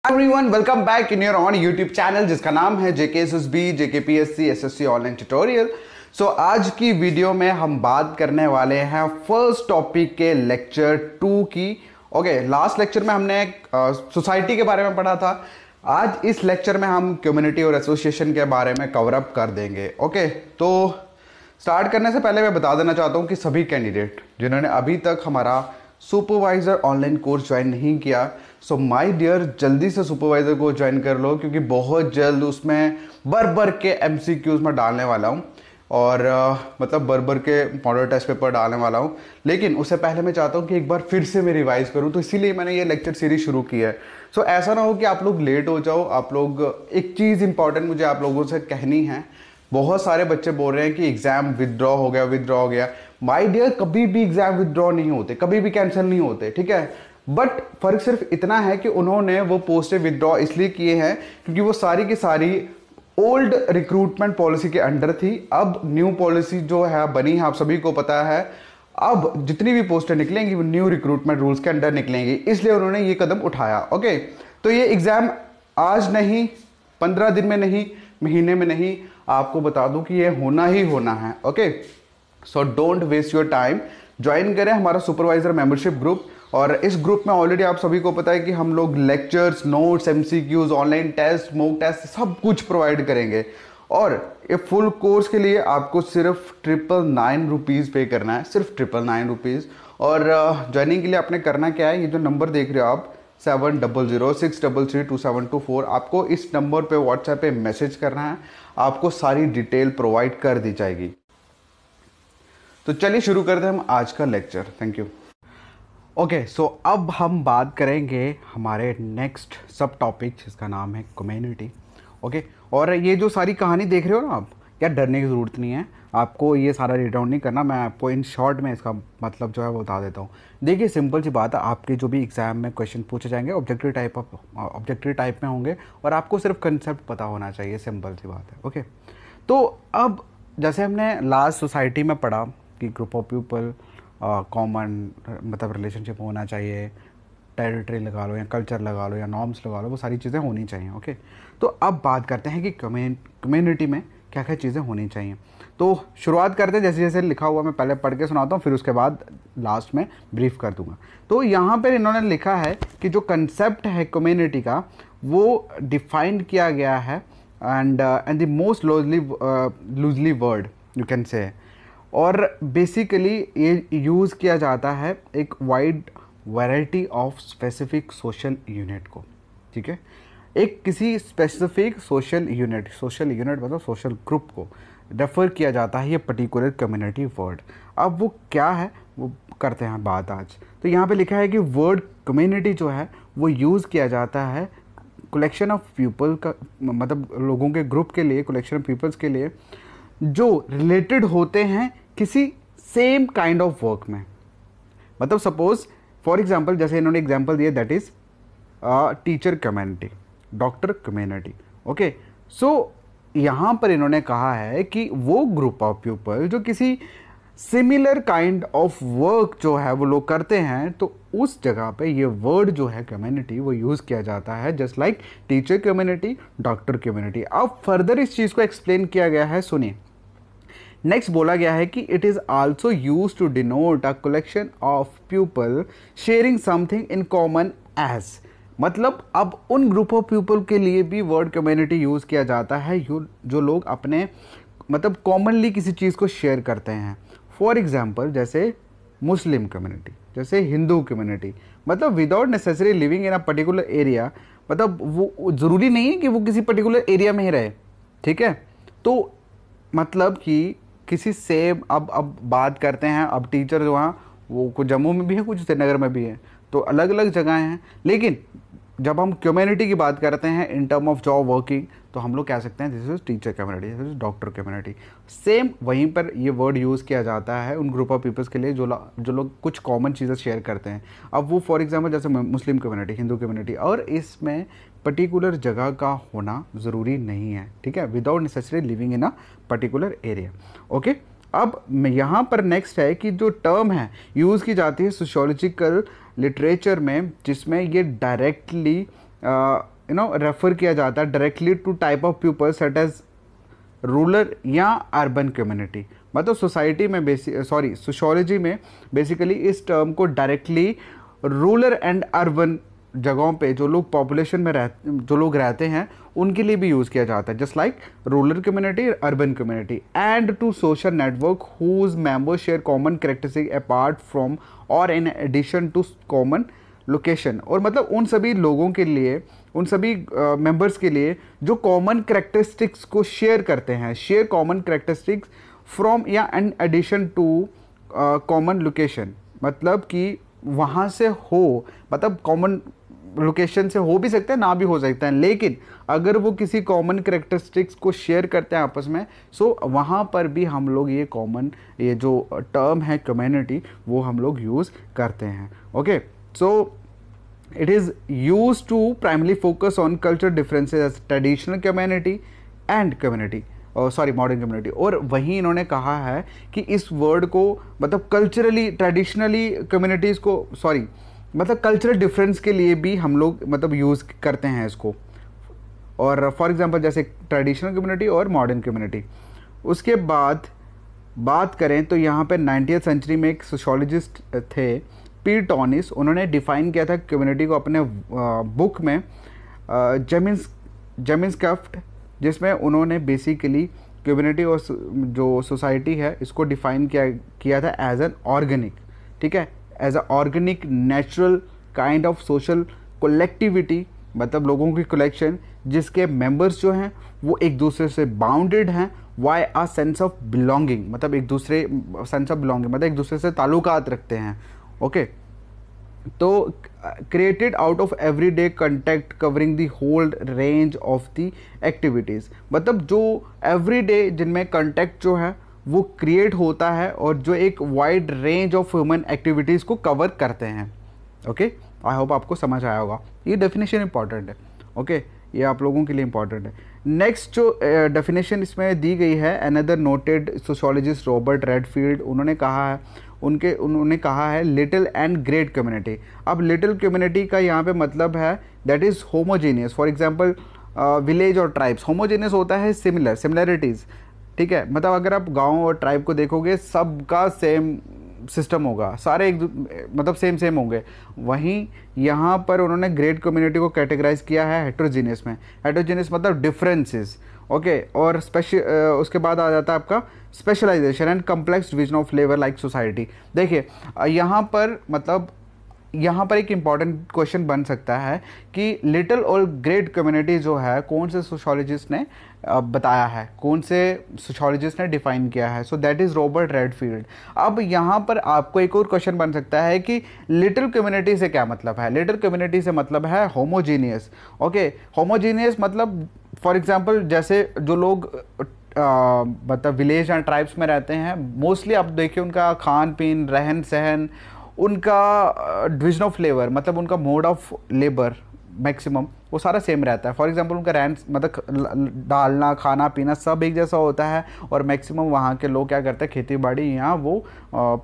Everyone welcome back in your on YouTube channel जिसका नाम है JKSSB JKPSC SSC online tutorial. So आज की वीडियो में हम बात करने वाले हैं फर्स्ट टॉपिक के लेक्चर 2 की। लास्ट लेक्चर में हमने सोसाइटी के बारे में पढ़ा था। आज इस लेक्चर में हम कम्युनिटी और एसोसिएशन के बारे में कवर अप कर देंगे। तो स्टार्ट करने से पहले मैं बता देना चाहता हूं कि सभी कैंडिडेट जिन्होंने अभी तक हमारा सुपरवाइजर ऑनलाइन कोर्स ज्वाइन नहीं किया, सो माय डियर जल्दी से सुपरवाइजर को ज्वाइन कर लो, क्योंकि बहुत जल्द उसमें भर के MCQs में डालने वाला हूँ और मतलब भर के मॉडल टेस्ट पेपर डालने वाला हूँ। लेकिन उससे पहले मैं चाहता हूँ कि एक बार फिर से मैं रिवाइज करूँ, तो इसीलिए मैंने ये लेक्चर सीरीज शुरू की है। सो ऐसा ना हो कि आप लोग लेट हो जाओ। आप लोग एक चीज़ इंपॉर्टेंट मुझे आप लोगों से कहनी है। बहुत सारे बच्चे बोल रहे हैं कि एग्जाम विदड्रॉ हो गया। माय डियर, कभी भी एग्जाम विदड्रॉ नहीं होते, कभी भी कैंसिल नहीं होते, ठीक है। बट फर्क सिर्फ इतना है कि उन्होंने वो पोस्टें विदड्रॉ इसलिए किए हैं क्योंकि वो सारी की सारी ओल्ड रिक्रूटमेंट पॉलिसी के अंडर थी। अब न्यू पॉलिसी जो है बनी है, आप सभी को पता है। अब जितनी भी पोस्टें निकलेंगी वो न्यू रिक्रूटमेंट रूल्स के अंडर निकलेंगी, इसलिए उन्होंने ये कदम उठाया। तो ये एग्जाम आज नहीं, 15 दिन में नहीं, महीने में नहीं, आपको बता दूं कि ये होना ही होना है। So don't waste your time, join करें हमारा सुपरवाइजर मेंबरशिप ग्रुप। और इस ग्रुप में ऑलरेडी आप सभी को पता है कि हम लोग lectures, notes, MCQs, online test, mock test सब कुछ प्रोवाइड करेंगे। और ये फुल कोर्स के लिए आपको सिर्फ 999 रुपीज़ पे करना है, सिर्फ 999 रुपीज़। और ज्वाइनिंग के लिए आपने करना क्या है, ये जो नंबर देख रहे हो आप 7006332724, आपको इस नंबर पे व्हाट्सएप पे मैसेज करना है, आपको सारी डिटेल प्रोवाइड कर दी जाएगी। तो चलिए शुरू करते हैं हम आज का लेक्चर। Thank you. सो अब हम बात करेंगे हमारे नेक्स्ट सब टॉपिक जिसका नाम है कम्युनिटी। और ये जो सारी कहानी देख रहे हो ना आप, क्या डरने की ज़रूरत नहीं है, आपको ये सारा रीड आउट नहीं करना। मैं आपको इन शॉर्ट में इसका मतलब जो है वो बता देता हूँ। देखिए सिंपल सी बात है, आपके जो भी एग्ज़ाम में क्वेश्चन पूछे जाएंगे ऑब्जेक्टिव टाइप में होंगे और आपको सिर्फ कंसेप्ट पता होना चाहिए, सिंपल सी बात है। तो अब जैसे हमने लास्ट सोसाइटी में पढ़ा कि ग्रुप ऑफ पीपल, कॉमन मतलब रिलेशनशिप होना चाहिए, टेरिटरी लगा लो या कल्चर लगा लो या नॉर्म्स लगा लो, वो सारी चीज़ें होनी चाहिए। तो अब बात करते हैं कि कम्युनिटी में क्या क्या चीज़ें होनी चाहिए। तो शुरुआत करते हैं, जैसे जैसे लिखा हुआ मैं पहले पढ़ के सुनाता हूँ, फिर उसके बाद लास्ट में ब्रीफ कर दूंगा। तो यहाँ पर इन्होंने लिखा है कि जो कंसेप्ट है कम्युनिटी का वो डिफाइंड किया गया है and the most loosely word you can say. और बेसिकली ये यूज़ किया जाता है एक wide variety of specific social unit को, ठीक है। एक किसी स्पेसिफिक सोशल यूनिट मतलब सोशल ग्रुप को रेफर किया जाता है ये पर्टिकुलर कम्युनिटी वर्ड। अब वो क्या है वो करते हैं बात आज। तो यहाँ पे लिखा है कि वर्ड कम्युनिटी जो है वो यूज़ किया जाता है कलेक्शन ऑफ पीपल का, मतलब लोगों के ग्रुप के लिए, कलेक्शन ऑफ पीपल्स के लिए जो रिलेटेड होते हैं किसी सेम काइंड ऑफ वर्क में। मतलब सपोज फॉर एग्जांपल, जैसे इन्होंने एग्जांपल दिया, that is teacher community, doctor community. So यहाँ पर इन्होंने कहा है कि वो ग्रुप ऑफ पीपल जो किसी सिमिलर काइंड ऑफ वर्क जो है वो लोग करते हैं, तो उस जगह पे ये वर्ड जो है कम्युनिटी वो यूज़ किया जाता है, just like teacher community, doctor community. अब फर्दर इस चीज़ को एक्सप्लेन किया गया है, सुनिए। नेक्स्ट बोला गया है कि it is also use to denote a collection of people sharing something in common as. मतलब अब उन ग्रुप ऑफ पीपल के लिए भी वर्ड कम्युनिटी यूज़ किया जाता है जो लोग अपने मतलब कॉमनली किसी चीज़ को शेयर करते हैं। फॉर एग्जाम्पल जैसे मुस्लिम कम्युनिटी, जैसे हिंदू कम्युनिटी, मतलब without necessary living in a particular area, मतलब वो ज़रूरी नहीं है कि वो किसी पर्टिकुलर एरिया में ही रहे, ठीक है। तो मतलब कि किसी सेम, अब बात करते हैं, अब टीचर जो हैं वो कुछ जम्मू में भी है, कुछ श्रीनगर में भी है, तो अलग अलग जगह हैं। लेकिन जब हम कम्युनिटी की बात करते हैं in term of job working, तो हम लोग कह सकते हैं this is teacher community, this is doctor community. Same वहीं पर ये वर्ड यूज़ किया जाता है उन ग्रुप ऑफ पीपल्स के लिए जो लोग कुछ कॉमन चीज़ें शेयर करते हैं। अब वो फॉर एग्जांपल जैसे मुस्लिम कम्युनिटी, हिंदू कम्युनिटी, और इसमें पर्टिकुलर जगह का होना ज़रूरी नहीं है, ठीक है, without necessary living in a particular area. अब यहाँ पर नेक्स्ट है कि जो टर्म है यूज़ की जाती है सोशियोलॉजिकल लिटरेचर में, जिसमें ये डायरेक्टली रेफर किया जाता है directly to type of people such as rural या अर्बन कम्युनिटी। मतलब सोसाइटी में सोशियोलॉजी में बेसिकली इस टर्म को डायरेक्टली रूरल एंड अर्बन जगहों पे जो लोग पॉपुलेशन में जो लोग रहते हैं उनके लिए भी यूज़ किया जाता है, just like rural community, urban community, and to social network whose members share common characteristic apart from और in addition to common location. और मतलब उन सभी लोगों के लिए, उन सभी मेंबर्स के लिए जो कॉमन कैरेक्टरिस्टिक्स को शेयर करते हैं, शेयर कॉमन कैरेक्टरिस्टिक्स फ्रॉम या an addition to common location, मतलब कि वहाँ से हो, मतलब कॉमन लोकेशन से हो भी सकता है, ना भी हो सकता है, लेकिन अगर वो किसी कॉमन कैरेक्टरिस्टिक्स को शेयर करते हैं आपस में, सो वहाँ पर भी हम लोग ये कॉमन, ये जो टर्म है कम्युनिटी, वो हम लोग यूज़ करते हैं। Okay, so it is used to primarily focus on cultural differences as traditional community and community, modern community. और वहीं इन्होंने कहा है कि इस वर्ड को मतलब कल्चरली, ट्रेडिशनली कम्युनिटीज़ को मतलब कल्चरल डिफरेंस के लिए भी हम लोग मतलब यूज़ करते हैं इसको। और फॉर एग्जांपल जैसे ट्रेडिशनल कम्युनिटी और मॉडर्न कम्युनिटी। उसके बाद बात करें तो यहाँ पे 90th सेंचुरी में एक सोशियोलॉजिस्ट थे पी टॉनिस, उन्होंने डिफ़ाइन किया था कम्युनिटी को अपने बुक में जेमिन्सक्राफ्ट, जिसमें उन्होंने बेसिकली कम्युनिटी और जो सोसाइटी है इसको डिफ़ाइन किया था एज एन ऑर्गेनिक, ठीक है, as a organic natural kind of social collectivity, मतलब लोगों की कलेक्शन जिसके मेंबर्स जो हैं वो एक दूसरे से बाउंडेड हैं, by a sense of belonging, मतलब एक दूसरे सेंस ऑफ बिलोंगिंग मतलब एक दूसरे से ताल्लुकात रखते हैं। ओके, तो created out of everyday contact covering the whole range of the activities, मतलब जो एवरीडे जिनमें कंटेक्ट जो है वो क्रिएट होता है और जो एक wide range of human activities को कवर करते हैं। ओके, आई होप आपको समझ आया होगा। ये डेफिनेशन इंपॉर्टेंट है। ओके, ये आप लोगों के लिए इंपॉर्टेंट है। नेक्स्ट जो डेफिनेशन इसमें दी गई है, another noted sociologist Robert Redfield, उन्होंने कहा है लिटिल एंड ग्रेट कम्युनिटी। अब लिटिल कम्युनिटी का यहाँ पे मतलब है that is homogeneous. For example village और ट्राइब्स, होमोजीनियस होता है सिमिलरिटीज़, ठीक है, मतलब अगर आप गांव और ट्राइब को देखोगे सबका सेम सिस्टम होगा, सारे एक मतलब सेम होंगे। वहीं यहाँ पर उन्होंने ग्रेट कम्युनिटी को कैटेगराइज किया है हेट्रोजीनियस में। हेट्रोजीनियस मतलब डिफरेंसेस। ओके, और उसके बाद आ जाता है आपका specialisation and complex division of labour like society. देखिए यहाँ पर मतलब यहाँ पर एक इम्पॉर्टेंट क्वेश्चन बन सकता है कि लिटिल और ग्रेट कम्युनिटी जो है कौन से सोशियोलॉजिस्ट ने बताया है, कौन से सोशियोलॉजिस्ट ने डिफाइन किया है, so that is Robert Redfield. अब यहाँ पर आपको एक और क्वेश्चन बन सकता है कि लिटिल कम्युनिटी से क्या मतलब है। लिटिल कम्युनिटी से मतलब है होमोजीनियस। ओके, होमोजीनियस मतलब फॉर एग्जांपल जैसे जो लोग मतलब विलेज एंड ट्राइब्स में रहते हैं, मोस्टली आप देखिए उनका खान पीन, रहन सहन, उनका डिविजन ऑफ लेबर मतलब उनका मोड ऑफ लेबर मैक्सिमम वो सारा सेम रहता है। फॉर एग्जांपल उनका रहन मतलब डालना, खाना पीना सब एक जैसा होता है, और मैक्सिमम वहाँ के लोग क्या करते हैं, खेती बाड़ी, यहाँ वो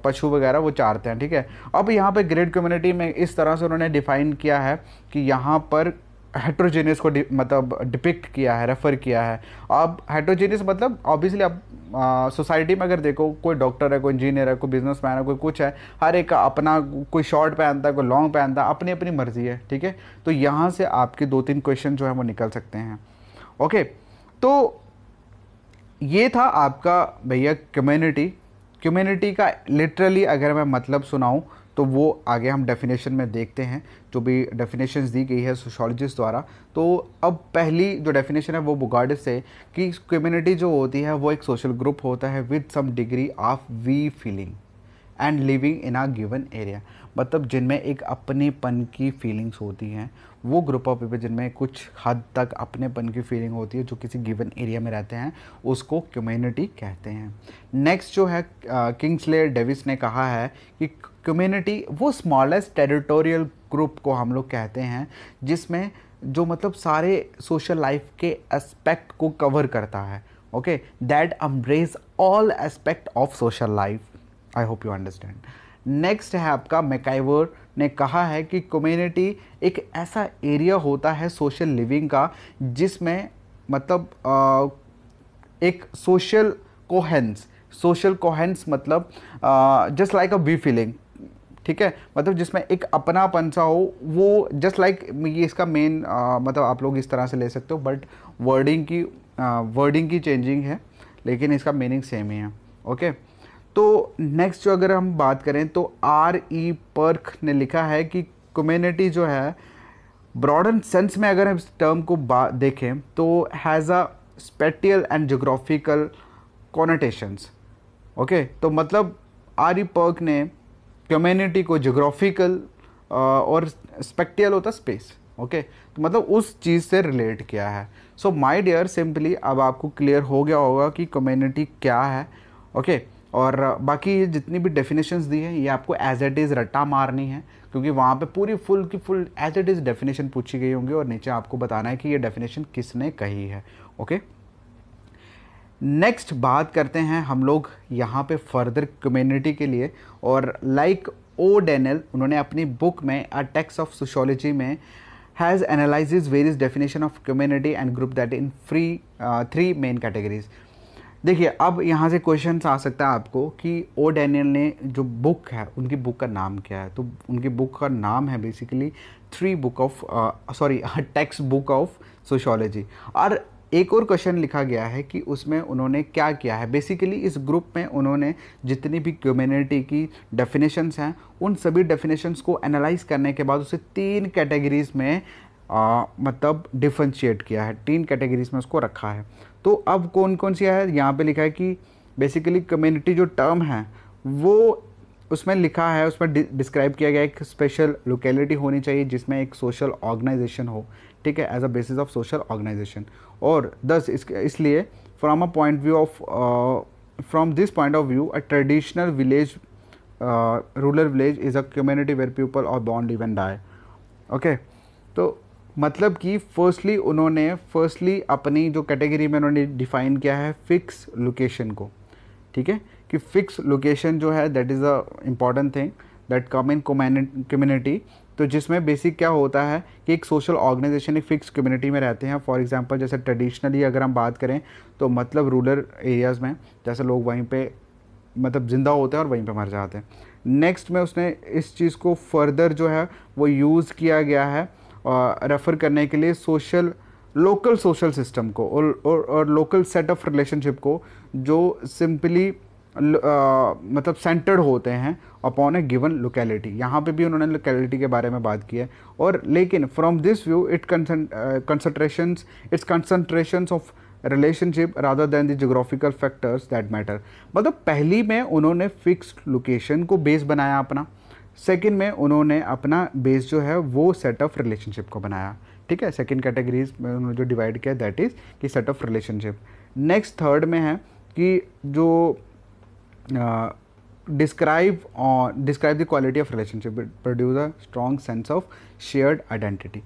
पशु वगैरह वो चारते हैं, ठीक है। अब यहाँ पे ग्रेट कम्युनिटी में इस तरह से उन्होंने डिफाइन किया है कि यहाँ पर हेट्रोजेनियस को मतलब डिपिक्ट किया है, रेफर किया है। अब हेट्रोजेनियस मतलब ऑब्वियसली आप सोसाइटी में अगर देखो, कोई डॉक्टर है, कोई इंजीनियर है, कोई बिजनेसमैन है, कोई कुछ है, हर एक का अपना, कोई शॉर्ट पहनता है, कोई लॉन्ग पहनता है, अपनी अपनी मर्जी है, ठीक है। तो यहाँ से आपके 2-3 क्वेश्चन जो है वो निकल सकते हैं। ओके, तो ये था आपका भैया कम्युनिटी का लिटरली अगर मैं मतलब सुनाऊँ तो वो आगे हम डेफिनेशन में देखते हैं, जो भी डेफिनेशंस दी गई है सोशियोलॉजिस्ट द्वारा। तो अब पहली जो डेफिनेशन है वो बुगार्डिस से, कि कम्युनिटी जो होती है वो एक सोशल ग्रुप होता है with some degree of we feeling and living in a given area, मतलब जिनमें एक अपनेपन की फीलिंग्स होती हैं, वो ग्रुप ऑफ पीपल जिनमें कुछ हद तक अपनेपन की फीलिंग होती है, जो किसी गिवन एरिया में रहते हैं, उसको कम्युनिटी कहते हैं। नेक्स्ट जो है किंग्सले डेविस ने कहा है कि कम्युनिटी वो स्मॉलेस्ट टेरिटोरियल ग्रुप को हम लोग कहते हैं जिसमें जो मतलब सारे सोशल लाइफ के एस्पेक्ट को कवर करता है। Okay, that embrace all aspect of social life. I hope you understand. Next है आपका मैकाइवर ने कहा है कि कम्युनिटी एक ऐसा एरिया होता है सोशल लिविंग का जिसमें मतलब एक सोशल कोहेंस मतलब just like a we feeling, ठीक है, मतलब जिसमें एक अपनापन सा हो, वो जस्ट लाइक ये इसका मेन मतलब आप लोग इस तरह से ले सकते हो, बट वर्डिंग की चेंजिंग है, लेकिन इसका मीनिंग सेम ही है। ओके, तो नेक्स्ट जो अगर हम बात करें तो R.E. पर्क ने लिखा है कि कम्युनिटी जो है ब्रॉडन सेंस में अगर हम इस टर्म को देखें तो has a spatial and geographical connotations. Okay, तो मतलब R.E. पर्क ने कम्युनिटी को जोग्राफिकल और स्पेक्टियल होता स्पेस, ओके, तो मतलब उस चीज़ से रिलेट किया है। सो माय डियर, सिंपली अब आपको क्लियर हो गया होगा कि कम्युनिटी क्या है। ओके, और बाकी ये जितनी भी डेफिनेशंस दी है ये आपको एज इट इज़ रट्टा मारनी है, क्योंकि वहाँ पे पूरी फुल की full as it is definition पूछी गई होंगी और नीचे आपको बताना है कि ये डेफिनेशन किसने कही है। ओके, नेक्स्ट बात करते हैं हम लोग यहाँ पे फर्दर कम्युनिटी के लिए, और लाइक ओ डेनियल उन्होंने अपनी बुक में अ टेक्स्ट ऑफ सोशियोलॉजी में has analyses various definition of community and group that in three main categories. देखिए, अब यहाँ से क्वेश्चन आ सकता है आपको कि ओ डैनियल ने जो बुक है उनकी बुक का नाम क्या है, तो उनकी बुक का नाम है basically text book of sociology. और एक और क्वेश्चन लिखा गया है कि उसमें उन्होंने क्या किया है, बेसिकली इस ग्रुप में उन्होंने जितनी भी कम्युनिटी की डेफिनेशंस हैं उन सभी डेफिनेशंस को एनालाइज करने के बाद उसे 3 कैटेगरीज में मतलब डिफरेंशिएट किया है, 3 कैटेगरीज में उसको रखा है। तो अब कौन कौन सी है, यहाँ पे लिखा है कि बेसिकली कम्युनिटी जो टर्म है वो उसमें लिखा है, उसमें डिस्क्राइब किया गया एक स्पेशल लोकेलिटी होनी चाहिए जिसमें एक सोशल ऑर्गेनाइजेशन हो, ठीक है, as a basis of social organisation. और दस इसलिए from this point of view a traditional village rural village is a community where people are born live and die. Okay, तो मतलब कि फर्स्टली अपनी जो कैटेगरी में उन्होंने डिफाइन किया है फिक्स लोकेशन को, ठीक है, कि फिक्स लोकेशन जो है that is a important thing that come in community. तो जिसमें बेसिक क्या होता है कि एक सोशल ऑर्गेनाइजेशन एक फिक्स कम्युनिटी में रहते हैं। फॉर एग्जांपल जैसे ट्रेडिशनली अगर हम बात करें तो मतलब रूरल एरियाज़ में जैसे लोग वहीं पे मतलब ज़िंदा होते हैं और वहीं पे मर जाते हैं। नेक्स्ट में उसने इस चीज़ को फर्दर जो है वो यूज़ किया गया है रेफ़र करने के लिए लोकल सोशल सिस्टम को और लोकल सेट ऑफ रिलेशनशिप को जो सिंपली मतलब सेंटर्ड होते हैं अपॉन ए गिवन लोकेलिटी। यहाँ पे भी उन्होंने लोकेलिटी के बारे में बात की है। और लेकिन from this view it's concentrations of relationship rather than the geographical factors that matter. मतलब पहली में उन्होंने फिक्स्ड लोकेशन को बेस बनाया अपना, सेकंड में उन्होंने अपना बेस जो है वो सेट ऑफ रिलेशनशिप को बनाया, ठीक है। सेकंड कैटेगरीज में उन्होंने जो डिवाइड किया दैट इज़ कि set of relationship. Next third में है कि जो describe the quality of relationship, produce a strong sense of shared identity.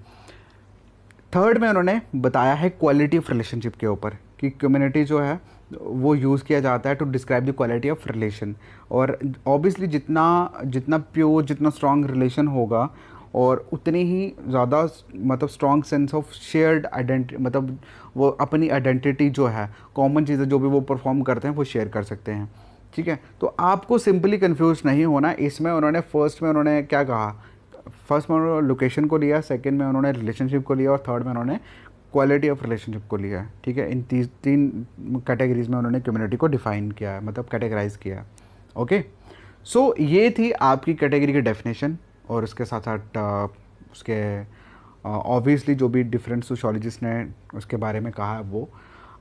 Third में उन्होंने बताया है क्वालिटी ऑफ रिलेशनशिप के ऊपर कि कम्युनिटी जो है वो यूज़ किया जाता है to describe the quality of relation. और ऑब्वियसली जितना प्योर जितना स्ट्रॉन्ग रिलेशन होगा और उतनी ही ज़्यादा मतलब strong sense of shared identity, मतलब वो अपनी आइडेंटिटी जो है कॉमन चीज़ें जो भी वो परफॉर्म करते हैं वो शेयर कर सकते हैं, ठीक है। तो आपको सिंपली कंफ्यूज नहीं होना। इसमें उन्होंने फर्स्ट में उन्होंने क्या कहा, फर्स्ट में उन्होंने लोकेशन को लिया, सेकंड में उन्होंने रिलेशनशिप को लिया और थर्ड में उन्होंने क्वालिटी ऑफ रिलेशनशिप को लिया है, ठीक है। इन तीन कैटेगरीज में उन्होंने कम्युनिटी को डिफाइन किया है, मतलब कैटेगराइज किया है। ओके, सो ये थी आपकी कैटेगरी की डेफिनेशन और उसके साथ साथ उसके ऑब्वियसली जो भी डिफरेंट सोशियोलॉजिस्ट ने उसके बारे में कहा है वो।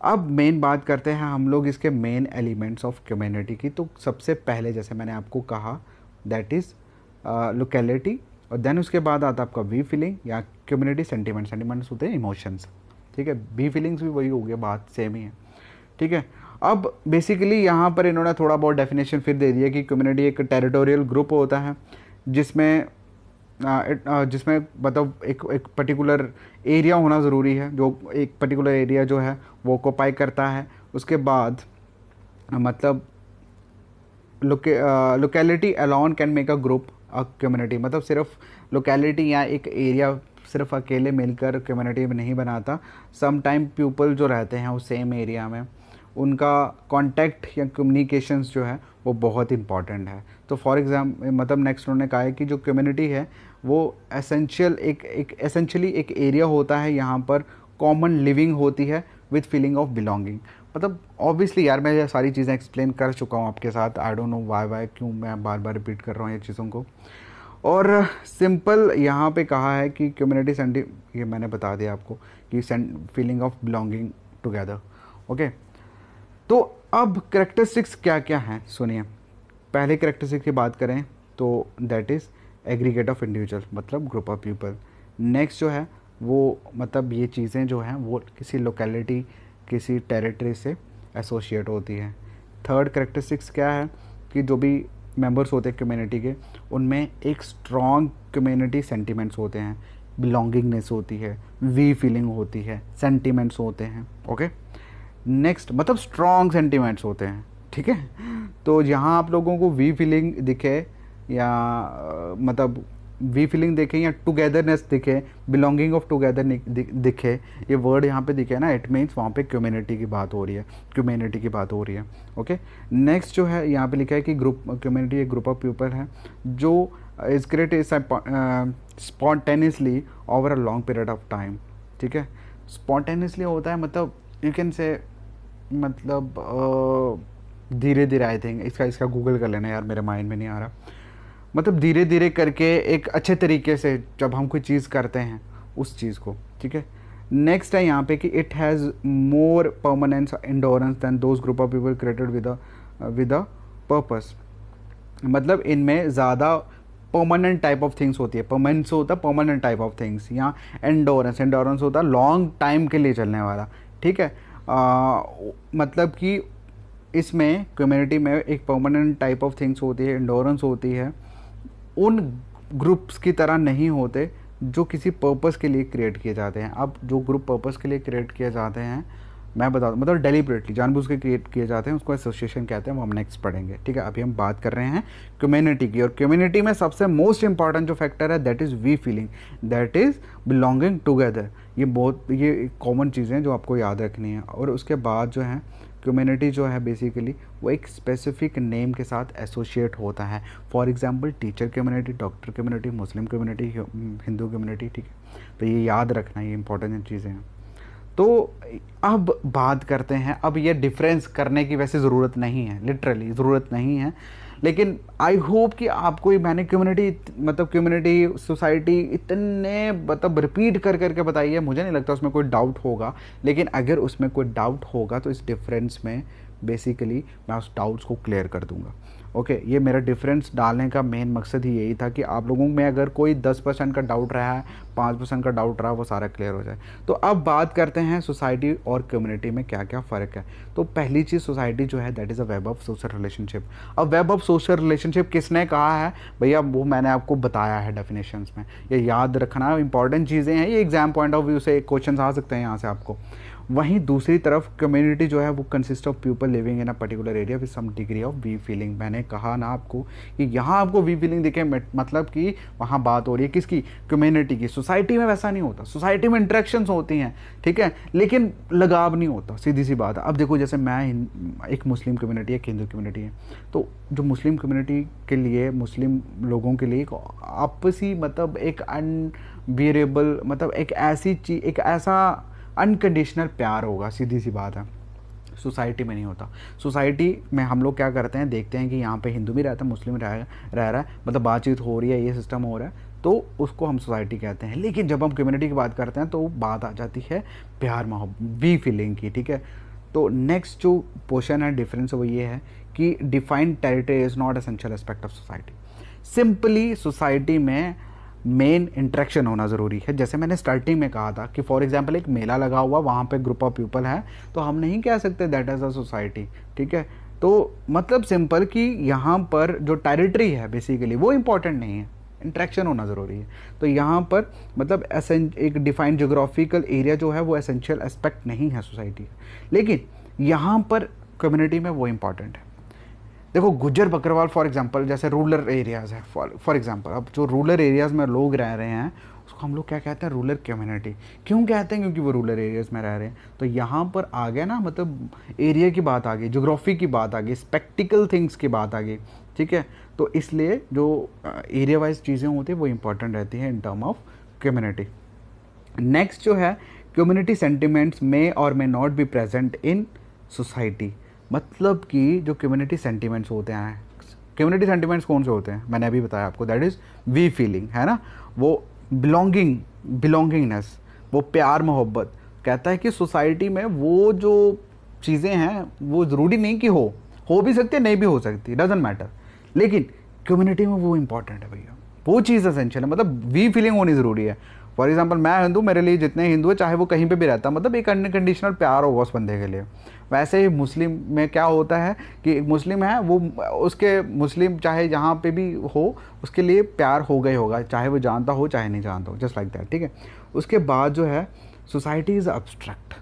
अब मेन बात करते हैं हम लोग इसके मेन एलिमेंट्स ऑफ कम्युनिटी की। तो सबसे पहले जैसे मैंने आपको कहा दैट इज़ लोकेलिटी, और देन उसके बाद आता है आपका वी फीलिंग या कम्युनिटी सेंटिमेंट। सेंटिमेंट्स होते हैं इमोशंस, ठीक है। बी फीलिंग्स भी वही हो गया, बात सेम ही है, ठीक है। अब बेसिकली यहाँ पर इन्होंने थोड़ा बहुत डेफिनेशन फिर दे दिया कि कम्युनिटी एक टेरिटोरियल ग्रुप होता है जिसमें मतलब एक पर्टिकुलर एरिया होना ज़रूरी है, जो एक पर्टिकुलर एरिया जो है वो ऑक्यूपाई करता है। उसके बाद मतलब locality alone can make a group community, मतलब सिर्फ लोकेलिटी या एक एरिया सिर्फ अकेले मिलकर कम्युनिटी में नहीं बनाता। सम टाइम पीपल जो रहते हैं उस सेम एरिया में, उनका कांटेक्ट या कम्युनिकेशंस जो है वो बहुत इंपॉर्टेंट है। तो फॉर एग्जाम्पल मतलब नेक्स्ट उन्होंने कहा है कि जो कम्युनिटी है वो एसेंशियली एक एरिया होता है, यहाँ पर कॉमन लिविंग होती है विथ फीलिंग ऑफ बिलोंगिंग। मतलब ऑब्वियसली यार मैं ये सारी चीज़ें एक्सप्लेन कर चुका हूँ आपके साथ, आई डोंट नो वाई क्यों मैं बार बार रिपीट कर रहा हूँ ये चीज़ों को। और सिंपल यहाँ पे कहा है कि कम्युनिटी सेंटी, ये मैंने बता दिया आपको कि feeling of belonging together. Okay, तो अब करेक्टरिस्टिक्स क्या क्या हैं सुनिए। पहले करेक्टरिस्टिक्स की बात करें तो that is aggregate of individual, मतलब ग्रुप ऑफ पीपल। नेक्स्ट जो है वो मतलब ये चीज़ें जो हैं वो किसी लोकेलिटी, किसी टेरिटरी से एसोसिएट होती हैं। थर्ड करेक्टरिस्टिक्स क्या है कि जो भी मेंबर्स होते हैं कम्युनिटी के, उनमें एक स्ट्रॉन्ग कम्युनिटी सेंटिमेंट्स होते हैं, बिलोंगिंगनेस होती है, वी फीलिंग होती है, सेंटिमेंट्स होते हैं। ओके, नेक्स्ट मतलब स्ट्रॉन्ग सेंटिमेंट्स होते हैं, ठीक है। तो यहाँ आप लोगों को वी फीलिंग दिखे या मतलब वी फीलिंग दिखे या टुगेदरनेस दिखे, बिलोंगिंग ऑफ टुगेदर दिखे, ये वर्ड यहाँ पे दिखे ना, इट मीन्स वहाँ पे कम्युनिटी की बात हो रही है, कम्युनिटी की बात हो रही है। ओके, नेक्स्ट जो है यहाँ पे लिखा है कि ग्रुप कम्युनिटी एक ग्रुप ऑफ पीपल है जो is create spontaneously over a long period of time. ठीक है, स्पॉन्टेनियसली होता है मतलब यू कैन से मतलब धीरे धीरे, आई थिंक इसका गूगल कर लेना यार, मेरे माइंड में नहीं आ रहा। मतलब धीरे धीरे करके एक अच्छे तरीके से जब हम कोई चीज़ करते हैं उस चीज़ को, ठीक है। नेक्स्ट है यहाँ पे कि it has more permanence endurance then those group of people created with a purpose. मतलब इनमें ज़्यादा परमानेंट टाइप ऑफ थिंग्स होती है, परमानेंस होता है परमानेंट टाइप ऑफ थिंग्स, यहाँ एंडोरेंस होता है लॉन्ग टाइम के लिए चलने वाला, ठीक है। मतलब कि इसमें कम्युनिटी में एक परमानेंट टाइप ऑफ थिंग्स होती है, एंडोरेंस होती है, उन ग्रुप्स की तरह नहीं होते जो किसी पर्पस के लिए क्रिएट किए जाते हैं। अब जो ग्रुप पर्पस के लिए क्रिएट किए जाते हैं मैं बता दूँ, मतलब डेलिबरेटली जानबूझ के क्रिएट किए जाते हैं, उसको एसोसिएशन कहते हैं, वो हम नेक्स्ट पढ़ेंगे, ठीक है। अभी हम बात कर रहे हैं कम्युनिटी की, और कम्युनिटी में सबसे मोस्ट इंपॉर्टेंट जो फैक्टर है that is we feeling, that is belonging together. ये कॉमन चीज़ें जो आपको याद रखनी है। और उसके बाद जो है कम्युनिटी जो है बेसिकली वो एक स्पेसिफिक नेम के साथ एसोसिएट होता है। For example teacher community, doctor community, Muslim community, Hindu community, ठीक है। तो ये याद रखना, ये इंपॉर्टेंट चीज़ें हैं। तो अब बात करते हैं, अब ये डिफरेंस करने की वैसे ज़रूरत नहीं है, लिटरली ज़रूरत नहीं है, लेकिन आई होप कि आपको मैंने कम्युनिटी सोसाइटी इतने मतलब रिपीट कर करके बताई है, मुझे नहीं लगता उसमें कोई डाउट होगा। लेकिन अगर उसमें कोई डाउट होगा तो इस डिफरेंस में बेसिकली मैं उस डाउट्स को क्लियर कर दूंगा। ओके, ये मेरा डिफरेंस डालने का मेन मकसद ही यही था कि आप लोगों में अगर कोई 10% का डाउट रहा है, 5% का डाउट रहा, वो सारा क्लियर हो जाए। तो अब बात करते हैं सोसाइटी और कम्युनिटी में क्या क्या फ़र्क है। तो पहली चीज़, सोसाइटी जो है that is a web of social relationship. अब वेब ऑफ सोशल रिलेशनशिप किसने कहा है भैया, वो मैंने आपको बताया है डेफिनेशंस में, ये याद रखना इंपॉर्टेंट चीज़ें हैं, ये एग्जाम पॉइंट ऑफ व्यू से क्वेश्चन आ सकते हैं यहाँ से आपको। वहीं दूसरी तरफ कम्युनिटी जो है वो consist of people living in a particular area with some degree of we feeling. मैंने कहा ना आपको कि यहाँ आपको वी फीलिंग दिखे, मतलब कि वहाँ बात हो रही है किसकी, कम्युनिटी की। सोसाइटी में वैसा नहीं होता, सोसाइटी में इंटरेक्शंस होती हैं, ठीक है, लेकिन लगाव नहीं होता, सीधी सी बात है। अब देखो जैसे मैं एक मुस्लिम कम्युनिटी है, एक हिंदू कम्युनिटी है, तो जो मुस्लिम कम्युनिटी के लिए, मुस्लिम लोगों के लिए एक आपसी मतलब एक अनबियरेबल, मतलब एक ऐसी चीज, एक ऐसा अनकंडीशनल प्यार होगा, सीधी सी बात है। सोसाइटी में नहीं होता। सोसाइटी में हम लोग क्या करते हैं, देखते हैं कि यहाँ पे हिंदू भी रहता है, मुस्लिम रह रहा है, मतलब बातचीत हो रही है, ये सिस्टम हो रहा है, तो उसको हम सोसाइटी कहते हैं। लेकिन जब हम कम्युनिटी की बात करते हैं तो बात आ जाती है प्यार मोहब्बत, वी फीलिंग की, ठीक है। तो नेक्स्ट जो पोर्शन है, डिफरेंस वो ये है कि defined territory is not essential aspect of society. Simply society में मेन इंटरेक्शन होना ज़रूरी है। जैसे मैंने स्टार्टिंग में कहा था कि फॉर एग्जांपल एक मेला लगा हुआ, वहाँ पे ग्रुप ऑफ पीपल है, तो हम नहीं कह सकते दैट इज़ अ सोसाइटी, ठीक है। तो मतलब सिंपल कि यहाँ पर जो टेरिटरी है बेसिकली वो इंपॉर्टेंट नहीं है, इंटरेक्शन होना ज़रूरी है। तो यहाँ पर मतलब एक डिफाइंड जोग्राफिकल एरिया जो है वो एसेंशियल एस्पेक्ट नहीं है सोसाइटी का, लेकिन यहाँ पर कम्युनिटी में वो इम्पॉर्टेंट है। देखो गुज्जर बकरवाल फॉर एग्जांपल, जैसे रूरल एरियाज़ है, फॉर एग्जांपल, अब जो रूरल एरियाज़ में लोग रह रहे हैं उसको हम लोग क्या कहते हैं, रूरल कम्युनिटी। क्यों कहते हैं? क्योंकि वो रूरल एरियाज़ में रह रहे हैं। तो यहाँ पर आ गया ना, मतलब एरिया की बात आ गई, जोग्राफी की बात आ गई, स्पेक्टिकल थिंग्स की बात आ गई, ठीक है। तो इसलिए जो एरिया वाइज चीज़ें होती हैं वो इंपॉर्टेंट रहती हैं in term of community. Next जो है, कम्युनिटी सेंटिमेंट्स मे और may not be present in society. मतलब कि जो कम्युनिटी सेंटिमेंट्स होते हैं, कम्युनिटी सेंटिमेंट्स कौन से होते हैं, मैंने अभी बताया आपको, दैट इज़ वी फीलिंग, है ना, वो बिलोंगिंगनेस, वो प्यार मोहब्बत। कहता है कि सोसाइटी में वो जो चीज़ें हैं वो ज़रूरी नहीं कि हो भी सकती है, नहीं भी हो सकती, डजेंट मैटर, लेकिन कम्युनिटी में वो इंपॉर्टेंट है भैया, वो चीज़ असेंशियल है, मतलब वी फीलिंग होनी ज़रूरी है। फॉर एग्जाम्पल मैं हिंदू, मेरे लिए जितने हिंदू है चाहे वो कहीं पे भी रहता, मतलब एक अनकंडीशनल प्यार होगा उस बंदे के लिए। वैसे ही मुस्लिम में क्या होता है कि एक मुस्लिम है, वो उसके मुस्लिम चाहे जहाँ पे भी हो उसके लिए प्यार होगा ही होगा, चाहे वो जानता हो चाहे नहीं जानता हो, जस्ट लाइक दैट, ठीक है। उसके बाद जो है सोसाइटी इज़ अब्स्ट्रैक्ट,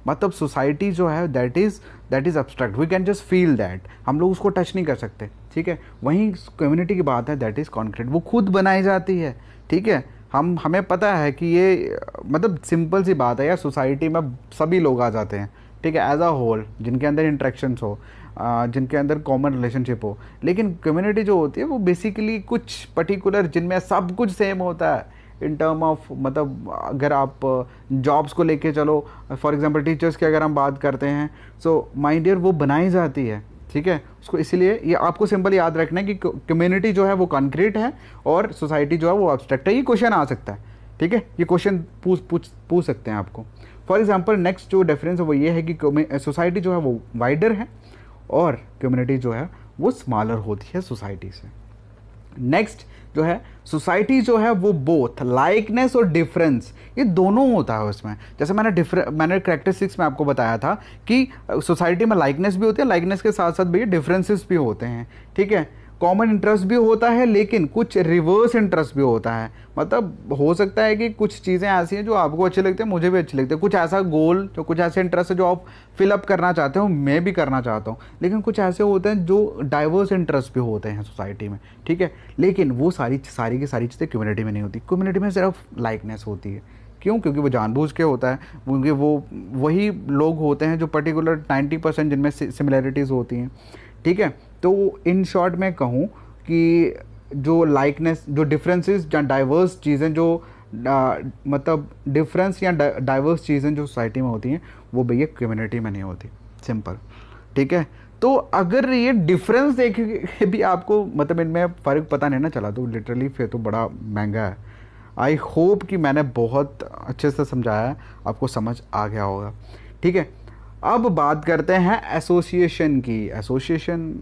मतलब सोसाइटी जो है that is abstract, we can just feel that, हम लोग उसको टच नहीं कर सकते, ठीक है। वहीं कम्युनिटी की बात है, दैट इज़ कॉन्क्रीट, वो खुद बनाई जाती है, ठीक है। हमें पता है कि ये मतलब सिंपल सी बात है यार, सोसाइटी में सभी लोग आ जाते हैं, ठीक है, एज अ होल, जिनके अंदर इंट्रैक्शंस हो, जिनके अंदर कॉमन रिलेशनशिप हो। लेकिन कम्युनिटी जो होती है वो बेसिकली कुछ पर्टिकुलर, जिनमें सब कुछ सेम होता है इन टर्म ऑफ, मतलब अगर आप जॉब्स को लेके चलो, फॉर एग्जांपल टीचर्स की अगर हम बात करते हैं, सो माय डियर वो बनाई जाती है, ठीक है। उसको इसीलिए ये आपको सिंपल याद रखना है कि कम्युनिटी जो है वो कॉन्क्रीट है और सोसाइटी जो है वो एब्स्ट्रैक्ट है। ये क्वेश्चन आ सकता है, ठीक है, ये क्वेश्चन पूछ सकते हैं आपको। फॉर एग्जांपल नेक्स्ट जो डिफरेंस है वो ये है कि सोसाइटी जो है वो वाइडर है और कम्युनिटी जो है वो स्मॉलर होती है सोसाइटी से। नेक्स्ट जो है, सोसाइटी जो है वो बोथ लाइकनेस और डिफरेंस, ये दोनों होता है उसमें। जैसे मैंने कैरेक्टरिस्टिक्स में आपको बताया था कि सोसाइटी में लाइकनेस भी होती है, लाइकनेस के साथ साथ भैया डिफरेंसेस भी होते हैं, ठीक है। कॉमन इंटरेस्ट भी होता है, लेकिन कुछ रिवर्स इंटरेस्ट भी होता है। मतलब हो सकता है कि कुछ चीज़ें ऐसी हैं जो आपको अच्छी लगती है, मुझे भी अच्छी लगती है, कुछ ऐसा गोल, जो कुछ ऐसे इंटरेस्ट है जो आप फिलअप करना चाहते हो, मैं भी करना चाहता हूँ, लेकिन कुछ ऐसे होते हैं जो डाइवर्स इंटरेस्ट भी होते हैं सोसाइटी में, ठीक है। लेकिन वो सारी की सारी चीज़ें कम्युनिटी में नहीं होती, कम्युनिटी में सिर्फ लाइकनेस होती है। क्यों? क्योंकि वो जानबूझ के होता है, क्योंकि वो वही लोग होते हैं जो पर्टिकुलर 90% जिनमें सिमिलैरिटीज़ होती हैं, ठीक है। तो इन शॉर्ट मैं कहूँ कि जो लाइकनेस, जो डिफरेंसेस या डाइवर्स चीज़ें जो मतलब डिफरेंस या डाइवर्स चीज़ें जो सोसाइटी में होती हैं वो भैया कम्युनिटी में नहीं होती, सिंपल, ठीक है। तो अगर ये डिफरेंस देख के भी आपको मतलब इनमें फ़र्क पता नहीं ना चला तो लिटरली फिर तो बड़ा महंगा है। आई होप कि मैंने बहुत अच्छे से समझाया है, आपको समझ आ गया होगा, ठीक है। अब बात करते हैं एसोसिएशन की। Association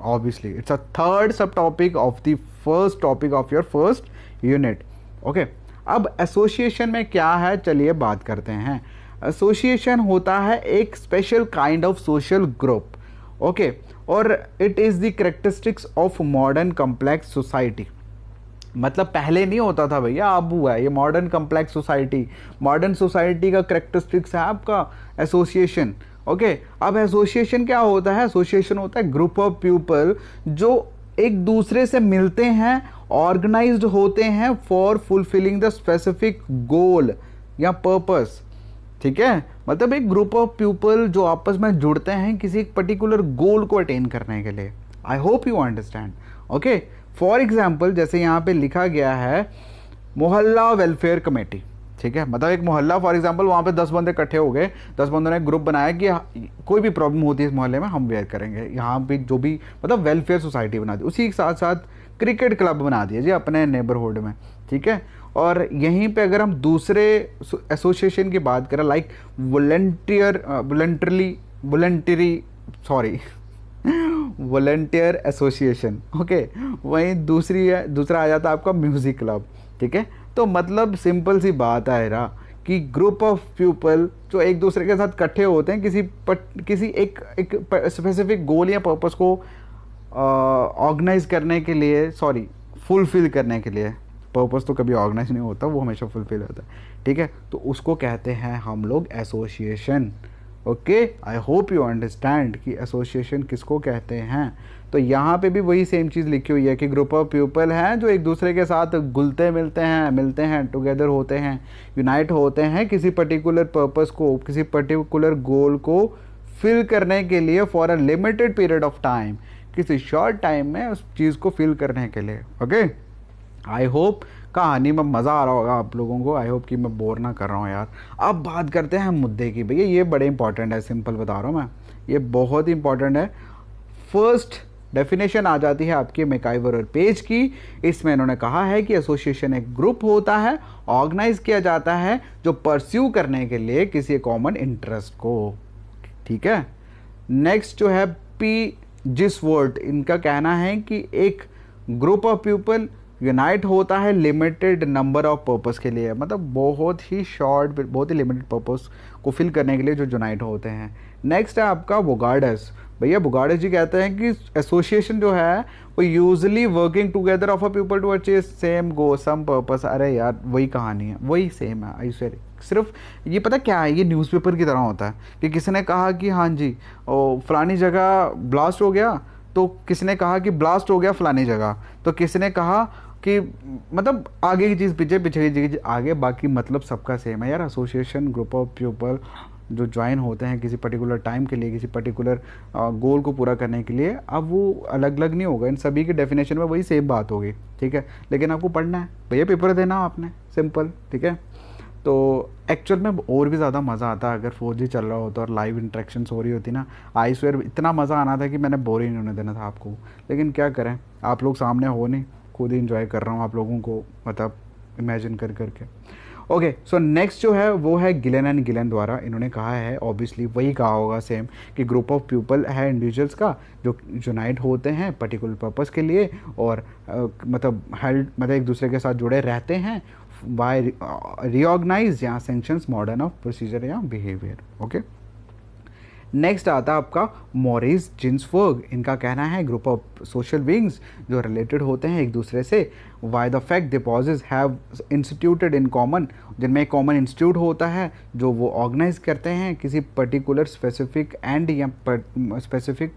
obviously it's a third sub topic of the first topic of your first unit, okay. अब एसोसिएशन में क्या है, चलिए बात करते हैं। एसोसिएशन होता है एक special kind of social group, okay, और it is the characteristics of modern complex society. मतलब पहले नहीं होता था भैया, अब हुआ है ये modern complex society. Modern society का कैरेक्टरिस्टिक्स है आपका एसोसिएशन, ओके। अब एसोसिएशन क्या होता है? एसोसिएशन होता है ग्रुप ऑफ पीपल जो एक दूसरे से मिलते हैं, ऑर्गेनाइज्ड होते हैं for fulfilling the specific goal या पर्पस, ठीक है। मतलब एक ग्रुप ऑफ पीपल जो आपस में जुड़ते हैं किसी एक पर्टिकुलर गोल को अटेन करने के लिए। आई hope you understand, okay. For example जैसे यहाँ पे लिखा गया है मोहल्ला वेलफेयर कमेटी, ठीक है। मतलब एक मोहल्ला, फॉर एग्जांपल वहाँ पे 10 बंदे इकट्ठे हो गए, 10 बंदों ने एक ग्रुप बनाया कि कोई भी प्रॉब्लम होती है इस मोहल्ले में हम वेयर करेंगे, यहाँ पे जो भी मतलब वेलफेयर सोसाइटी बना दी। उसी के साथ साथ क्रिकेट क्लब बना दिया जी अपने नेबरहुड में, ठीक है। और यहीं पे अगर हम दूसरे एसोसिएशन की बात करें लाइक वॉलंटियर एसोसिएशन, ओके, वहीं दूसरा आ जाता है आपका म्यूज़िक क्लब, ठीक है। तो मतलब सिंपल सी बात है ना कि ग्रुप ऑफ पीपल जो एक दूसरे के साथ इकट्ठे होते हैं किसी एक स्पेसिफिक गोल या पर्पस को ऑर्गेनाइज करने के लिए, फुलफिल करने के लिए। पर्पस तो कभी ऑर्गेनाइज नहीं होता, वो हमेशा फुलफिल होता है, ठीक है। तो उसको कहते हैं हम लोग association, okay, I hope you understand कि एसोसिएशन किसको कहते हैं। तो यहाँ पे भी वही सेम चीज़ लिखी हुई है कि ग्रुप ऑफ पीपल हैं जो एक दूसरे के साथ घुलते मिलते हैं टुगेदर होते हैं, यूनाइट होते हैं किसी पर्टिकुलर पर्पस को, किसी पर्टिकुलर गोल को फिल करने के लिए for a limited period of time, किसी शॉर्ट टाइम में उस चीज़ को फिल करने के लिए। ओके, आई होप कहानी में मज़ा आ रहा होगा आप लोगों को। आई होप कि मैं बोर ना कर रहा हूँ यार। अब बात करते हैं मुद्दे की। भैया ये बड़े इंपॉर्टेंट है, सिंपल बता रहा हूँ मैं, ये बहुत ही इंपॉर्टेंट है। फर्स्ट डेफिनेशन आ जाती है आपकी मैकाइवर और पेज की। इसमें इन्होंने कहा है कि एसोसिएशन एक ग्रुप होता है, ऑर्गेनाइज किया जाता है जो परस्यू करने के लिए किसी कॉमन इंटरेस्ट को। ठीक है, नेक्स्ट जो है पी जिस वर्ड, इनका कहना है कि एक ग्रुप ऑफ पीपल यूनाइट होता है लिमिटेड नंबर ऑफ पर्पस के लिए, मतलब बहुत ही शॉर्ट, बहुत ही लिमिटेड पर्पस को फिल करने के लिए जो यूनाइट होते हैं। नेक्स्ट है आपका बुगार्डस। भैया बुगार्डस जी कहते हैं कि एसोसिएशन जो है वो usually working together of a people to achieve same go some purpose. अरे यार वही कहानी है, वही सेम है। आई स्वेयर, सिर्फ ये पता क्या है, ये न्यूज़पेपर की तरह होता है कि किसी ने कहा कि हाँ जी फलानी जगह ब्लास्ट हो गया, तो किसी ने कहा कि ब्लास्ट हो गया फलानी जगह, तो किसी ने कहा कि मतलब आगे की चीज़ पीछे, पीछे की चीज़ आगे, बाकी मतलब सबका सेम है यार। एसोसिएशन ग्रुप ऑफ पीपल जो ज्वाइन होते हैं किसी पर्टिकुलर टाइम के लिए, किसी पर्टिकुलर गोल को पूरा करने के लिए, अब वो अलग अलग नहीं होगा, इन सभी के डेफिनेशन में वही सेम बात होगी। ठीक है, लेकिन आपको पढ़ना है भैया, पेपर देना आपने, सिंपल। ठीक है, तो एक्चुअल में और भी ज़्यादा मज़ा आता अगर 4G चल रहा होता और लाइव इंटरेक्शंस हो रही होती ना। आई स्वेयर इतना मज़ा आना था कि मैंने बोर ही नहीं होने देना था आपको, लेकिन क्या करें, आप लोग सामने हो नहीं, खुद ही इंजॉय कर रहा हूँ आप लोगों को मतलब इमेजिन कर करके। ओके, सो नेक्स्ट जो है वो है गिलेन एंड गिलेन द्वारा। इन्होंने कहा है, ऑब्वियसली वही कहा होगा सेम, कि ग्रुप ऑफ पीपल है इंडिविजुअल्स का जो यूनाइट होते हैं पर्टिकुलर पर्पस के लिए और मतलब हेल्ड मतलब एक दूसरे के साथ जुड़े रहते हैं बाय रिऑर्गनाइज या सेंक्शंस मॉडर्न ऑफ प्रोसीजर या बिहेवियर। ओके, नेक्स्ट आता है आपका मॉरिस जिन्सबर्ग। इनका कहना है ग्रुप ऑफ सोशल बीइंग्स जो रिलेटेड होते हैं एक दूसरे से why the fact deposit have instituted in common, जिनमें एक कॉमन इंस्टीट्यूट होता है जो वो ऑर्गेनाइज करते हैं किसी पर्टिकुलर स्पेसिफिक एंड या स्पेसिफिक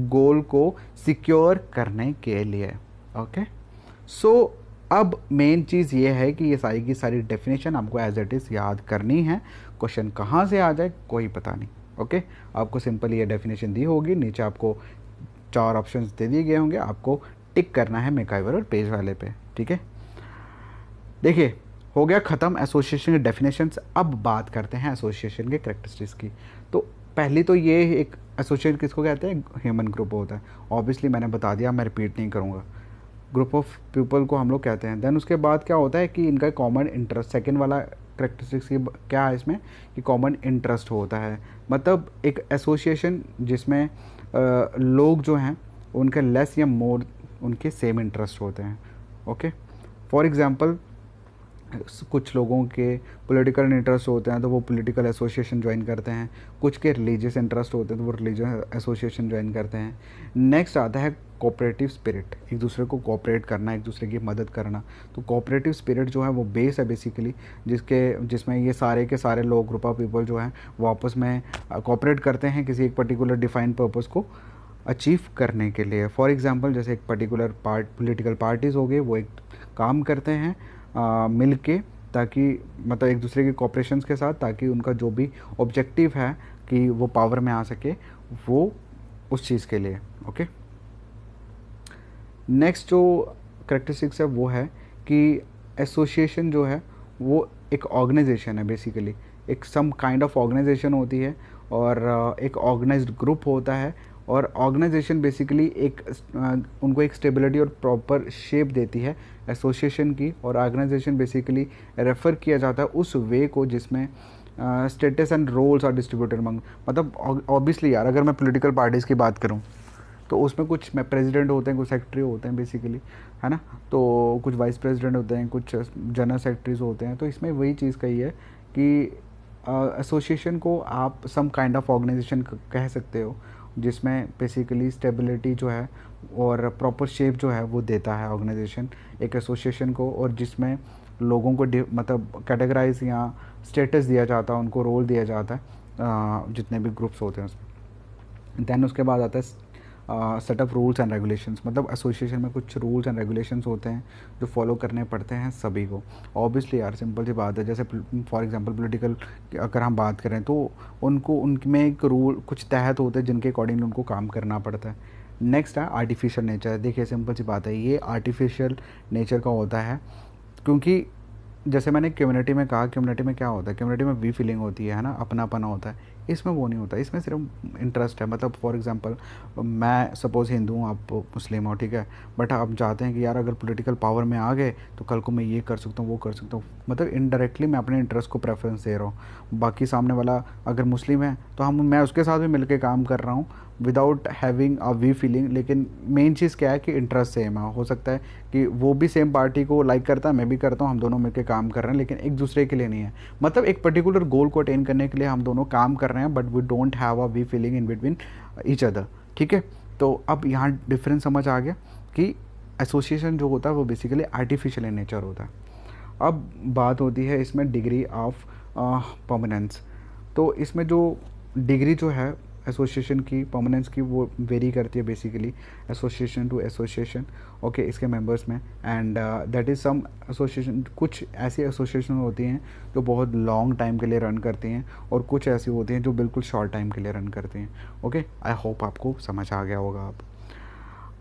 गोल को सिक्योर करने के लिए। ओके, सो अब मेन चीज़ ये है कि ये सारी की सारी डेफिनेशन आपको एज इट इज़ याद करनी है। क्वेश्चन कहाँ से आ जाए कोई पता नहीं। ओके, आपको सिंपल ये डेफिनेशन दी होगी, नीचे आपको 4 ऑप्शंस दे दिए गए होंगे, आपको टिक करना है मैकाइवर और पेज वाले पे। ठीक है, देखिए हो गया ख़त्म एसोसिएशन के डेफिनेशंस। अब बात करते हैं एसोसिएशन के कैरेक्टरिस्टिक्स की। तो पहली तो ये एक एसोसिएशन किसको कहते हैं, ह्यूमन ग्रुप होता है। ऑब्वियसली मैंने बता दिया, मैं रिपीट नहीं करूँगा। ग्रुप ऑफ पीपल को हम लोग कहते हैं। देन उसके बाद क्या होता है कि इनका कॉमन इंटरेस्ट, सेकेंड वाला करेक्टरिस्टिक्स क्या है इसमें कि कॉमन इंटरेस्ट होता है। मतलब एक एसोसिएशन जिसमें लोग जो हैं उनके लेस या मोर उनके सेम इंटरेस्ट होते हैं। ओके, फॉर एग्जांपल कुछ लोगों के पॉलिटिकल इंटरेस्ट होते हैं तो वो पॉलिटिकल एसोसिएशन ज्वाइन करते हैं, कुछ के रिलीजियस इंटरेस्ट होते हैं तो वो रिलीजियस एसोसिएशन ज्वाइन करते हैं। नेक्स्ट आता है कोऑपरेटिव स्पिरिट, एक दूसरे को कोऑपरेट करना, एक दूसरे की मदद करना। तो कोऑपरेटिव स्पिरिट जो है वो बेस है बेसिकली, जिसमें ये सारे के सारे लोग, ग्रुप ऑफ पीपल जो हैं वो आपस में कोऑपरेट करते हैं किसी एक पर्टिकुलर डिफाइंड पर्पस को अचीव करने के लिए। फॉर एग्जांपल जैसे एक पर्टिकुलर पॉलिटिकल पार्टीज़ हो गए, वो एक काम करते हैं मिल के, ताकि मतलब एक दूसरे के कोऑपरेशंस के साथ, ताकि उनका जो भी ऑब्जेक्टिव है कि वो पावर में आ सके, वो उस चीज़ के लिए। ओके, नेक्स्ट जो करेक्टरिस्टिक्स है वो है कि एसोसिएशन जो है वो एक ऑर्गेनाइजेशन है बेसिकली, एक सम काइंड ऑफ ऑर्गेनाइजेशन होती है और एक ऑर्गेनाइज्ड ग्रुप होता है। और ऑर्गेनाइजेशन बेसिकली एक उनको एक स्टेबिलिटी और प्रॉपर शेप देती है एसोसिएशन की। और ऑर्गेनाइजेशन बेसिकली रेफ़र किया जाता है उस वे को जिसमें status and roles are distributed among, मतलब ऑब्वियसली यार अगर मैं पॉलिटिकल पार्टीज़ की बात करूं तो उसमें कुछ में प्रेसिडेंट होते हैं, कुछ सेक्रेटरी होते हैं बेसिकली, है ना, तो कुछ वाइस प्रेसिडेंट होते हैं, कुछ जनरल सेक्रेटरीज होते हैं। तो इसमें वही चीज़ कही है कि एसोसिएशन को आप सम काइंड ऑफ ऑर्गेनाइजेशन कह सकते हो, जिसमें बेसिकली स्टेबिलिटी जो है और प्रॉपर शेप जो है वो देता है ऑर्गेनाइजेशन एक एसोसिएशन को, और जिसमें लोगों को मतलब कैटेगराइज या स्टेटस दिया जाता है, उनको रोल दिया जाता है जितने भी ग्रुप्स होते हैं उसमें। दैन उसके बाद आता है set of rules and regulations, मतलब एसोसिएशन में कुछ रूल्स एंड रेगुलेशंस होते हैं जो फॉलो करने पड़ते हैं सभी को। ऑब्वियसली यार सिंपल सी बात है, जैसे फॉर एग्जांपल पॉलिटिकल अगर हम बात करें तो उनको उनमें एक रूल कुछ तहत होते हैं जिनके अकॉर्डिंग उनको काम करना पड़ता है। नेक्स्ट है आर्टिफिशियल नेचर। देखिए सिंपल सी बात है, ये आर्टिफिशियल नेचर का होता है क्योंकि जैसे मैंने कम्युनिटी में कहा, कम्युनिटी में क्या होता है, कम्युनिटी में वी फीलिंग होती है ना, अपनापना होता है। इसमें वो नहीं होता, इसमें सिर्फ इंटरेस्ट है। मतलब फॉर एग्जांपल मैं सपोज़ हिंदू हूँ, आप मुस्लिम हो, ठीक है, बट आप चाहते हैं कि यार अगर पॉलिटिकल पावर में आ गए तो कल को मैं ये कर सकता हूँ वो कर सकता हूँ, मतलब इनडायरेक्टली मैं अपने इंटरेस्ट को प्रेफरेंस दे रहा हूँ। बाकी सामने वाला अगर मुस्लिम है तो मैं उसके साथ भी मिलकर काम कर रहा हूँ without having a we feeling. लेकिन मेन चीज़ क्या है कि इंटरेस्ट सेम है। हो सकता है कि वो भी सेम पार्टी को लाइक करता है, मैं भी करता हूँ, हम दोनों मिलकर काम कर रहे हैं, लेकिन एक दूसरे के लिए नहीं है। मतलब एक पर्टिकुलर गोल को अटेन करने के लिए हम दोनों काम कर रहे हैं, but we don't have a we feeling in between each other. ठीक है, तो अब यहाँ डिफरेंस समझ आ गया कि एसोसिएशन जो होता है वो बेसिकली आर्टिफिशियल इन नेचर होता है। अब बात होती है इसमें डिग्री ऑफ परमानेंस। तो इसमें जो डिग्री जो है एसोसिएशन की परमानेंस की वो वेरी करती है basically association to association, okay, इसके मेंबर्स में। And that is some association, कुछ ऐसी एसोसिएशन होती हैं जो बहुत लॉन्ग टाइम के लिए रन करती हैं और कुछ ऐसी होती हैं जो बिल्कुल शॉर्ट टाइम के लिए रन करती हैं। ओके, आई होप आपको समझ आ गया होगा।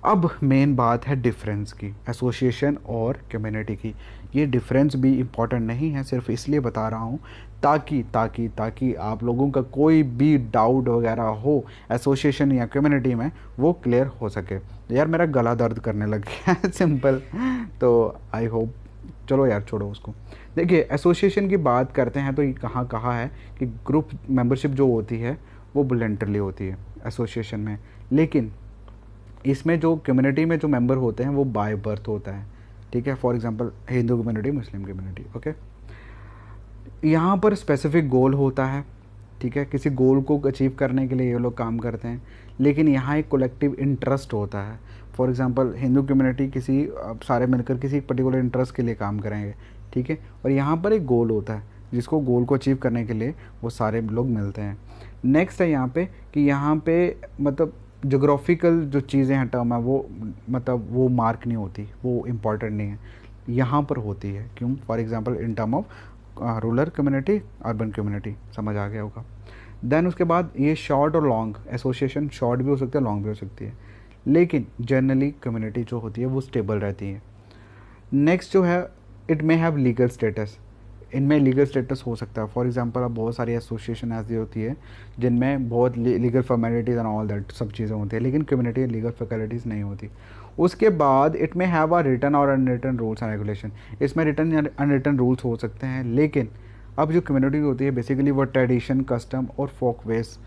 अब मेन बात है डिफरेंस की, एसोसिएशन और कम्युनिटी की। ये डिफरेंस भी इम्पॉर्टेंट नहीं है, सिर्फ इसलिए बता रहा हूँ ताकि ताकि ताकि आप लोगों का कोई भी डाउट वगैरह हो एसोसिएशन या कम्युनिटी में वो क्लियर हो सके। यार मेरा गला दर्द करने लग गया है सिंपल, तो आई होप, चलो यार छोड़ो उसको। देखिए एसोसिएशन की बात करते हैं तो ये कहाँ कहा है कि ग्रुप मेंबरशिप जो होती है वो वॉलंटरली होती है एसोसिएशन में, लेकिन इसमें जो कम्युनिटी में जो मेंबर होते हैं वो बाय बर्थ होता है। ठीक है, for example Hindu community, Muslim community, okay. यहाँ पर स्पेसिफिक गोल होता है, ठीक है, किसी गोल को अचीव करने के लिए ये लोग काम करते हैं, लेकिन यहाँ एक कलेक्टिव इंटरेस्ट होता है। फॉर एग्जांपल हिंदू कम्युनिटी किसी सारे मिलकर किसी पर्टिकुलर इंटरेस्ट के लिए काम करेंगे, ठीक है, और यहाँ पर एक गोल होता है जिसको गोल को अचीव करने के लिए वो सारे लोग मिलते हैं। नेक्स्ट है यहाँ पे कि यहाँ पे मतलब जोग्राफिकल जो चीज़ें हैं, टर्म है, वो मतलब वो मार्क नहीं होती, वो इम्पॉर्टेंट नहीं है, यहाँ पर होती है। क्यों? For example in term of rural community, urban community, समझ आ गया होगा। देन उसके बाद ये शॉर्ट और लॉन्ग एसोसिएशन, शॉर्ट भी हो सकती है लॉन्ग भी हो सकती है, लेकिन जनरली कम्युनिटी जो होती है वो स्टेबल रहती है। नेक्स्ट जो है it may have legal status, इनमें लीगल स्टेटस हो सकता है। फॉर एग्जांपल अब बहुत सारी एसोसिएशन ऐसी होती है जिनमें बहुत legal formalities and all that सब चीज़ें होती है, लेकिन कम्युनिटी लीगल फैकल्टीज़ नहीं होती। उसके बाद इट में हैव अ रिटन और अनरिटन रूल्स एंड रेगुलेशन, इसमें रिटन या अनरिटन रूल्स हो सकते हैं, लेकिन अब जो कम्युनिटी होती है बेसिकली वो ट्रेडिशन, कस्टम और फोक वेस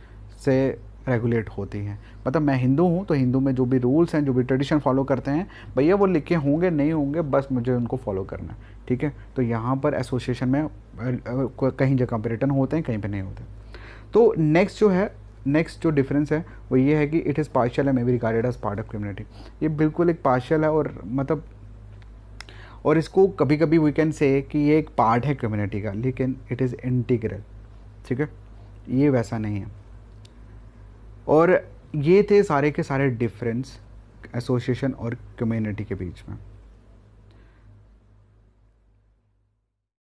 से रेगुलेट होती हैं। मतलब मैं हिंदू हूँ तो हिंदू में जो भी रूल्स हैं, जो भी ट्रेडिशन फॉलो करते हैं, भैया वो लिखे होंगे नहीं होंगे, बस मुझे उनको फॉलो करना है। ठीक है, तो यहाँ पर एसोसिएशन में कहीं जगह पर रिटर्न होते हैं, कहीं पे नहीं होते। तो नेक्स्ट जो डिफरेंस है वो ये है कि it is partial and may be regarded as part of community. ये बिल्कुल एक पार्शियल है और मतलब, और इसको कभी कभी वी कैन से कि ये एक पार्ट है कम्युनिटी का, लेकिन इट इज़ इंटीग्रल। ठीक है, ये वैसा नहीं है। और ये थे सारे के सारे डिफरेंस एसोसिएशन और कम्युनिटी के बीच में।